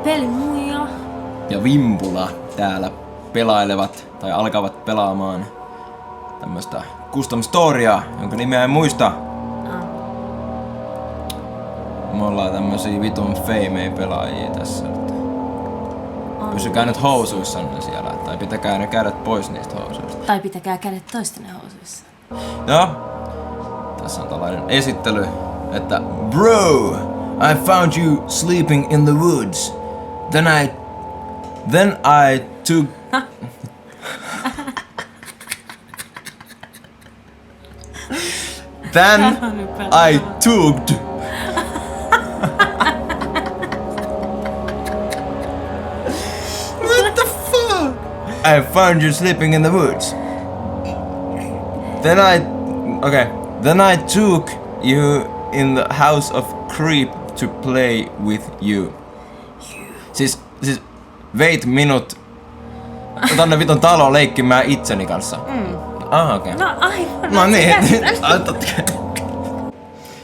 Pelimuija ja Vimpula täällä pelailevat tai alkavat pelaamaan tämmöstä custom storya, jonka nimeä en muista. Me ollaan tämmösiä vitun feimei pelaajia tässä. Pysykää nyt housuissanne siellä, tai pitäkää ne kädet pois niistä housuista. tai pitäkää kädet toisten housuissa. Ja tässä on tällainen esittely, että Bro, I found you sleeping in the woods. Then I took... Then I took... What the fuck? I found you sleeping in the woods. Then I took you in the house of creep to play with you. Siis veit minut tonne vitun taloon leikkimään itseni kanssa. Okei. No aivan. No niin.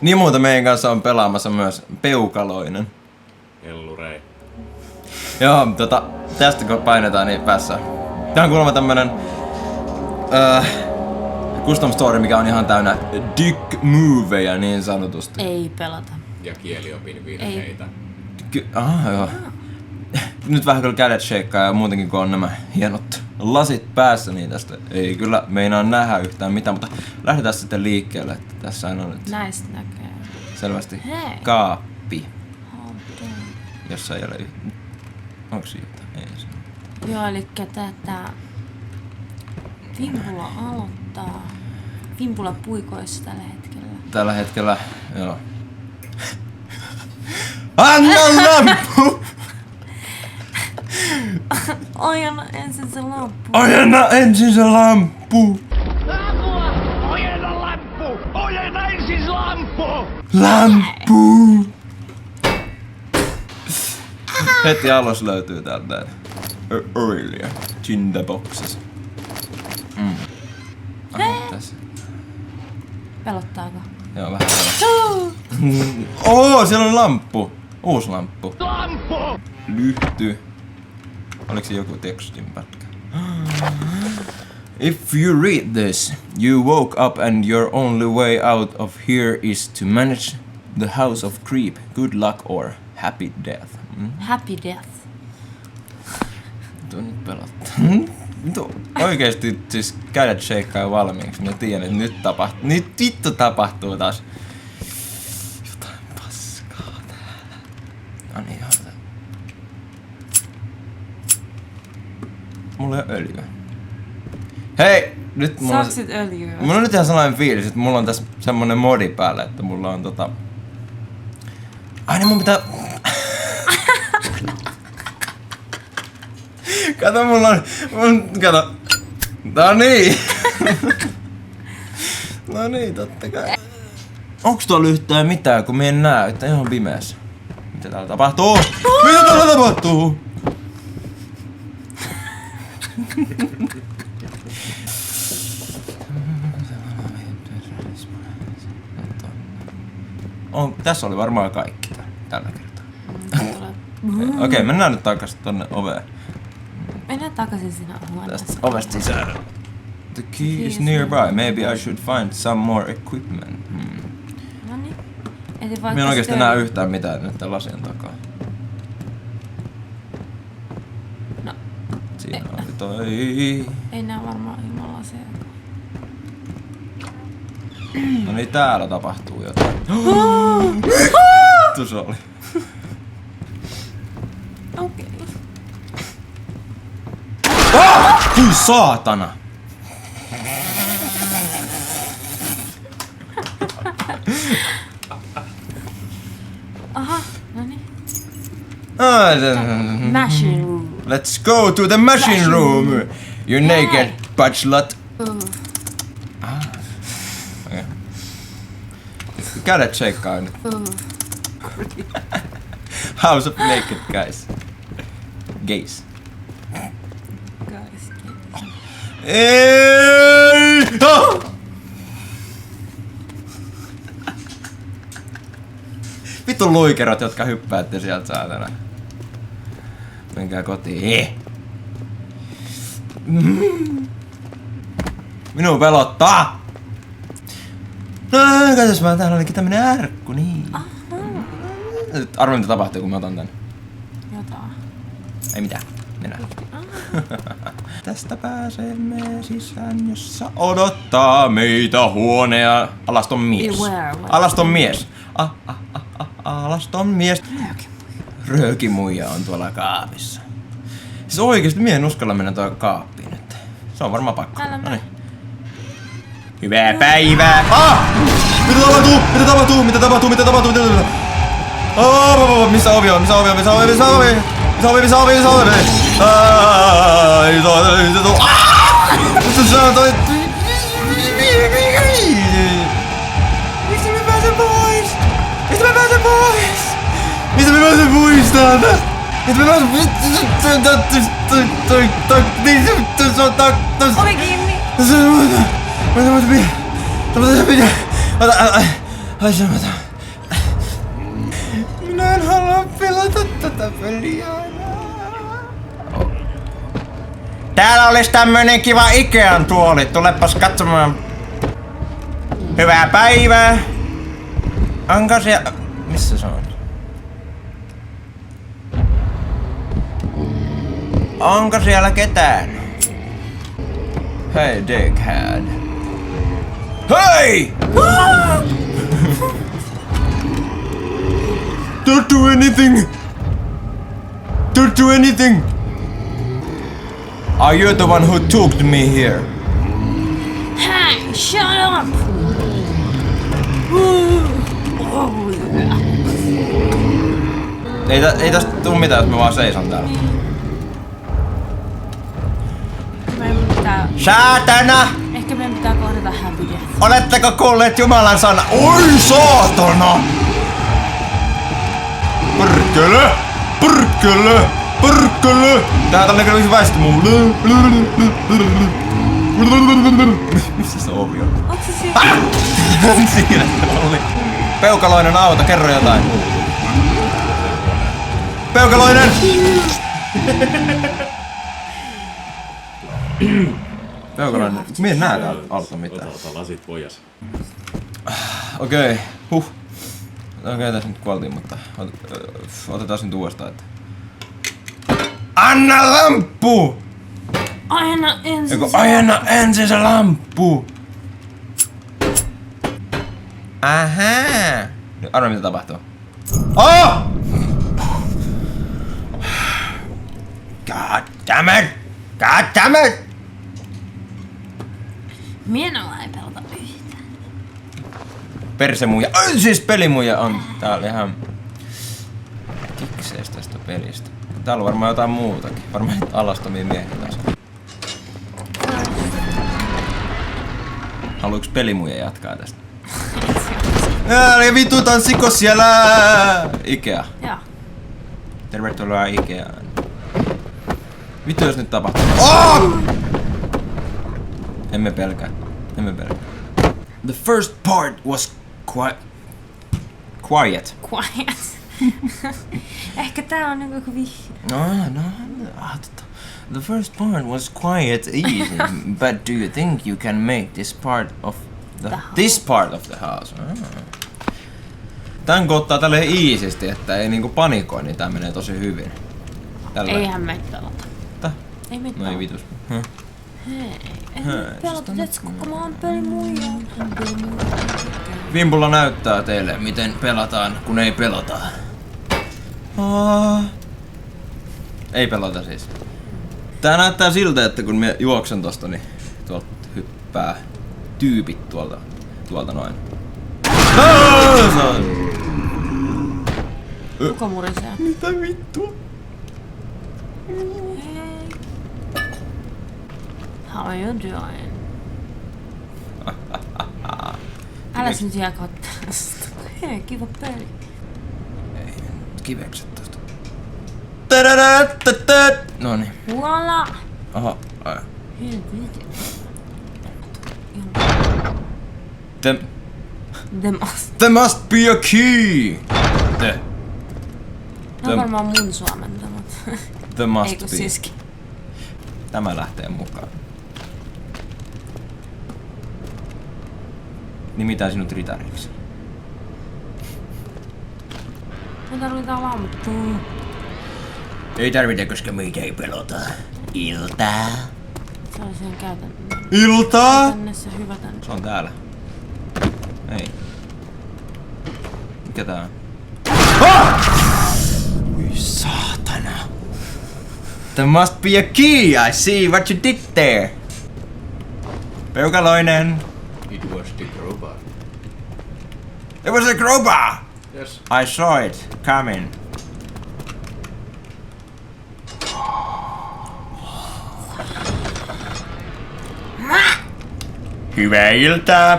Niin muuta meidän kanssa on pelaamassa myös Peukaloinen. Hellurei. Joo, tästä kun painetaan niin päässä. Tää on kuulemma tämmönen custom story, mikä on ihan täynnä dick moveja niin sanotusti. Ei pelata. Ja kieliopin virheitä. Joo. Nyt vähän kyllä kädet shakeaa ja muutenkin kun on nämä hienot lasit päässä, niin tästä ei kyllä meinaa nähdä yhtään mitään, mutta lähdetään sitten liikkeelle, että tässä on nyt Näistä näkee. selvästi Hei. kaappi, jossa ei ole onks jotain? Ei se. Joo, elikkä tätä Vimpula aloittaa. Vimpula puikoissa tällä hetkellä. Tällä hetkellä, joo. Anna lamppu! Ojenna ensin se lamppu. Ojenna ensin se lamppu! Apua! Ojenna lamppu! Ojenna ensin lamppu! Lamppu! Heti alussa löytyy täältä earlier in the boxes. Tässä. Pelottaako? Joo, vähän siellä on lamppu! Uusi lamppu. Lamppu! Lyhty. Oliko se joku tekstin pätkä? If you read this, you woke up and your only way out of here is to manage the house of creep. Good luck or happy death. Happy death. Tuo nyt pelottaa. Oikeesti siis kädet shakeaa jo valmiiksi. Mä tiedän, että nyt vittu tapahtuu taas jotain paskaa täällä. No niin, joo. Mulla ei oo öljyä. Hei! Nyt mulla Saksit öljyä. mulla on nyt ihan sellainen fiilis, että mulla on tässä semmonen modi päällä, että mulla on Ai niin mun pitää... Kato, kato. No niin. No niin, totta kai. Onks tuolla yhtään mitään, kun me en näe, että ihan pimeässä? Mitä täällä tapahtuu? Mitä täällä tapahtuu? Tässä oli varmaan kaikki tällä kertaa. Okei, mennään nyt takaisin tonne oveen. Mennään takaisin sinä huoneessa. Tästä ovesta sisään. The key is nearby. Maybe I should find some more equipment. No niin. Mä en oikeesti näe yhtään mitään nyt tämän lasien takaa. No. Siinä oli toi. Ei nää varmaan ilman laseja. No niin, täällä tapahtuu jotain. Vittu se oli. Okei. Hyi saatana! Aha, no niin. Machine room. Let's go to the machine room! You naked butt slut. Okay. Kädet shakeaa nyt. House of naked guys. Gays. Guys. Ei! Oh! Vittu luikerot, jotka hyppäätte sieltä saatana. Menkää kotiin. Minua pelottaa! No, katos vaan, täällä olikin tämmönen arkku, niin. Arvo mitä tapahtuu, kun mä otan tän. Jotain. Ei mitään, mennään. Tästä pääsemme sisään, jossa odottaa meitä huonea alaston mies. Alaston mies. Alaston mies. Röökimuija on tuolla kaapissa. Siis oikeesti mie en uskalla mennä tuohon kaappiin nyt. Se on varmaan pakko. Noniin. Hyvää päivää! Mitä tapahtuu? Mitä tapahtuu? Mitä tapahtuu? Mitä tapahtuu? Mitä tapahtuu? Missä ovi on? Missä ovi on? Missä ovi? Missä ovi? Missä ovi? Missä ovi? Missä ovi? Mistä me pääsen pois? Mistä me pääsen pois? Mistä me pääsen pois täältä? Mistä me pääsen pois? Oli kiinni! Minä en halua pelata tätä peliä enää. Täällä olisi tämmönen kiva Ikean tuoli. Tulepas katsomaan. Hyvää päivää. Onko siellä... Missä se on? Onko siellä ketään? Hey, dickhead. Hey! Don't do anything! Don't do anything! Are you the one who took me here? Hey, shut up! Ei tästä tuu mitään, jos mä vaan seison täällä. Meidän pitää... Saatana! Ehkä meidän pitää kohdata Happy Death. Oletteko kuulleet Jumalan sana? Oi saatana! Perkele! Perkele! Perkele! Täältä on näköinen väistö mun. Missä se ovi on? Onks se siinä? Siinä se oli. Peukaloinen auto, kerro jotain. Peukaloinen! Peukaloinen. Mie en näe täältä alta mitään. Ota lasit pois. Okei, Okei, tässä nyt kuoltiin, mutta otetaan nyt uudestaan, että... Anna lamppu! Aina ensin Aina ensin se lamppu! Ahaa! Nyt arvoin mitä tapahtuu. Oh! God damn it! God damn it! Minua ei pelata yhtään. Persemuja. Siis pelimuja on täällä ihan kiksees tästä pelistä. Täällä on varmaan jotain muutakin. Varmaan alastomia miehiä taas. Haluuks pelimuja jatkaa tästä? Ja vittu tanssiko siellä! Ikea. Joo. Tervetuloa Ikeaan. Vittu jos nyt tapahtuu. Oh! Emme pelkää. Emme pelkää. The first part was quiet. Quiet. Ehkä tää on niinku vihje. No. The first part was quiet, easy. But do you think you can make this part of the house? Tän kun ottaa tälleen easysti, että ei niinku panikoi, niin tää menee tosi hyvin. Tällä. Eihän meitä pelata. Tää? Ei meitä No ei pelata. vitus. Hei, ei meitä pelata. Let's go, come on, pelimuija. Vimpulla näyttää teille, miten pelataan, kun ei pelata. Ei pelata siis. Tää näyttää siltä, että kun mä juoksen tosta, niin tuolta hyppää tyypit tuolta noin. Kuka murisee? Mitä vittua? Hei. How are you doing? Älä nyt jää kattaa sitä. Hei, kiva peli. Ei, kivekset tosta. Noniin. Voila! Oho, ai. Helvete. There must be a key! Ne on varmaan mun suomentamat. The must Ei kun be. siski. Tämä lähtee mukaan. Nimitään sinut ritariksi. Me tarvitaan lampua. Ei tarvita, koska meitä ei pelota. Iltaa. Se on sen Iltaa? tänne se hyvä tänne. Se on täällä. Ei. Mikä tää on? Oi saatana. There must be a key. I see what you did there. Peukaloinen. It was the crowbar. It was a crowbar. Yes. I saw it coming. Hyvää iltaa.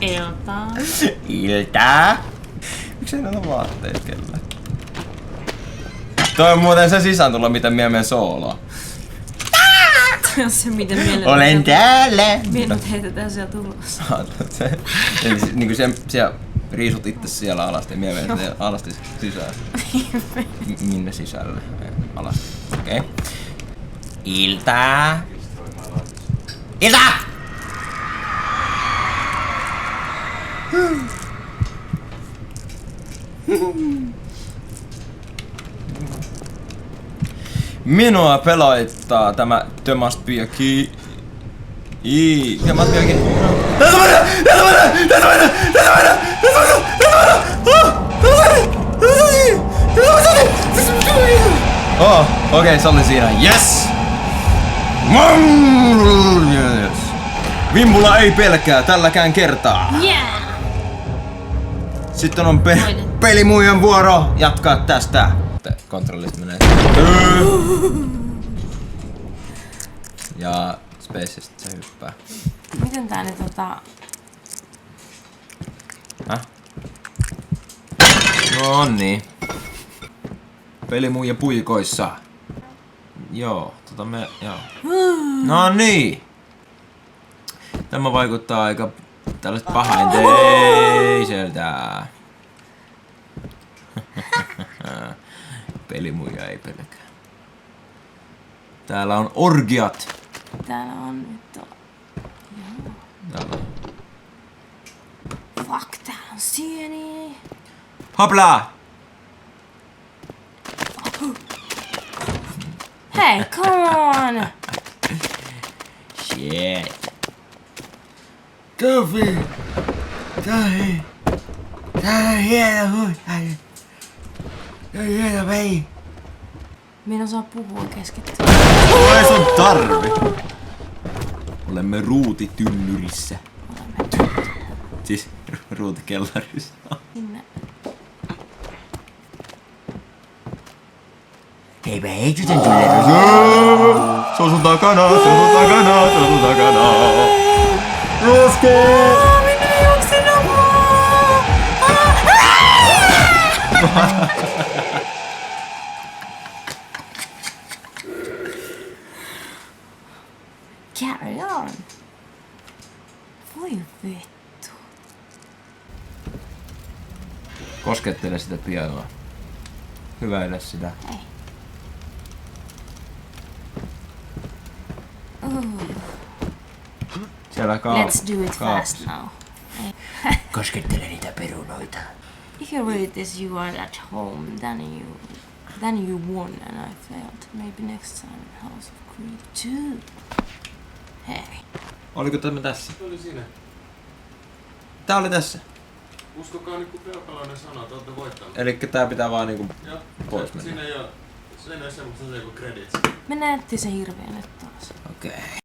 Iltaa. Iltaa. Miksei näitä vaatteet kellä? Toi on muuten se sisääntulo, miten minä menen sooloon. Toi on se, miten mielet... Olen täällä! Mielet heitetään sieltä ulos. Eli niinku siellä riisut itse siellä alasti ja minä menen siellä alasti sisään. Minne sisälle? Alasti. Okei. Okay. Iltaa! Iltaa! Minua peloittaa tämä The Must Be a Key. The Must Be a Key. Oh, okei, se oli siinä. Yes! Yes! Vimpula ei pelkää tälläkään kertaa. Yeah! Sitten on pelimuijan vuoro jatkaa tästä. Kontrollista menee. Ja Spacesta se hyppää. Miten tää nyt Häh? No niin. Pelimuija puikoissa. Joo, joo. No niin. Tämä vaikuttaa aika tällaista pahinteiseltä. Pelimuija ei pelkää. Täällä on orgiat. Täällä on nyt Täällä on. Fuck, täällä on sieni. Hopla! Hei, come on! Shit. Tofi! Tää on hieno huutai. Tää on hieno vei. Minä osaa puhua keskittyä. Ei sun tarvi. Olemme ruutitynnyrissä. Siis ruutikellarissa. Minne? Heipä heitytän tyllerys. Se on sun takana, se on sun takana, se on sun takana. Rosko! Minä juoksin apua! Carry on. Voi vittu. Koskettele sitä pianoa. Hyväile sitä. Ei. Siellä Let's do it fast now. Koskettele niitä perunoita. If you read this, you are at home. Then you won and I failed. Maybe next time in House of Creed 2. Hei. Oliko tämä tässä? Se oli siinä. Tää oli tässä. Uskokaa niinku peukaloinen sana, te ootte voittanut. Elikkä tää pitää vaan niinku Joo. pois mennä. Siinä ei oo semmoista kuin credits. Me näytti se hirveän nyt taas. Okei.